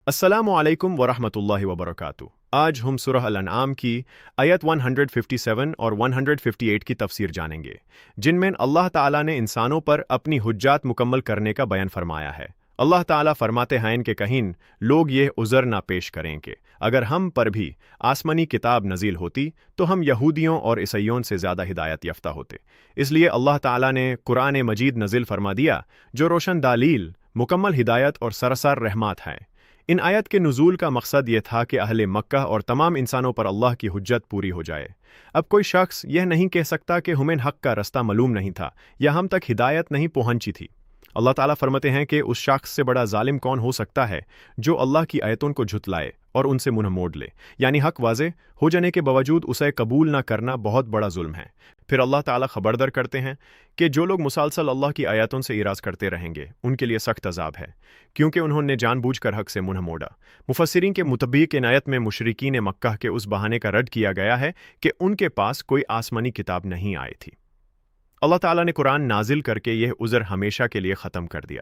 السلام علیکم ورحمۃ اللہ وبرکاتہ۔ آج ہم سورہ الانعام کی آیت 157 اور 158 کی تفسیر جانیں گے، جن میں اللہ تعالیٰ نے انسانوں پر اپنی حجات مکمل کرنے کا بیان فرمایا ہے۔ اللہ تعالیٰ فرماتے ہیں کہ کہیں لوگ یہ عذر نہ پیش کریں کہ اگر ہم پر بھی آسمانی کتاب نازل ہوتی تو ہم یہودیوں اور عیسائیوں سے زیادہ ہدایت یافتہ ہوتے۔ اس لیے اللہ تعالیٰ نے قرآن مجید نازل فرما دیا جو روشن دلیل، مکمل ہدایت اور سراسر رحمت ہے۔ ان آیت کے نزول کا مقصد یہ تھا کہ اہل مکہ اور تمام انسانوں پر اللہ کی حجت پوری ہو جائے۔ اب کوئی شخص یہ نہیں کہہ سکتا کہ ہمیں حق کا رستہ معلوم نہیں تھا یا ہم تک ہدایت نہیں پہنچی تھی۔ اللہ تعالیٰ فرماتے ہیں کہ اس شخص سے بڑا ظالم کون ہو سکتا ہے جو اللہ کی آیتوں کو جھٹلائے اور ان سے منہ موڑ لے، یعنی حق واضح ہو جانے کے باوجود اسے قبول نہ کرنا بہت بڑا ظلم ہے۔ پھر اللہ تعالیٰ خبردار کرتے ہیں کہ جو لوگ مسلسل اللہ کی آیاتوں سے اعراض کرتے رہیں گے ان کے لیے سخت عذاب ہے، کیونکہ انہوں نے جان بوجھ کر حق سے منہ موڑا۔ مفسرین کے مطابق ان آیت میں مشرکین مکہ کے اس بہانے کا رد کیا گیا ہے کہ ان کے پاس کوئی آسمانی کتاب نہیں آئی تھی۔ اللہ تعالیٰ نے قرآن نازل کر کے یہ عذر ہمیشہ کے لیے ختم کر دیا۔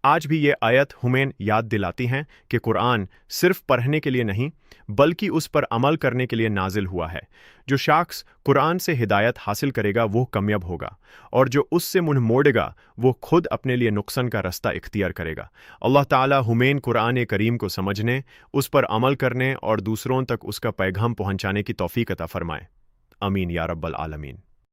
آج بھی یہ آیت ہمیں یاد دلاتی ہیں کہ قرآن صرف پڑھنے کے لیے نہیں بلکہ اس پر عمل کرنے کے لیے نازل ہوا ہے۔ جو شخص قرآن سے ہدایت حاصل کرے گا وہ کامیاب ہوگا، اور جو اس سے منہ موڑے گا وہ خود اپنے لیے نقصان کا رستہ اختیار کرے گا۔ اللہ تعالیٰ ہمیں قرآن کریم کو سمجھنے، اس پر عمل کرنے اور دوسروں تک اس کا پیغام پہنچانے کی توفیق عطا فرمائے۔ آمین یا رب العالمین۔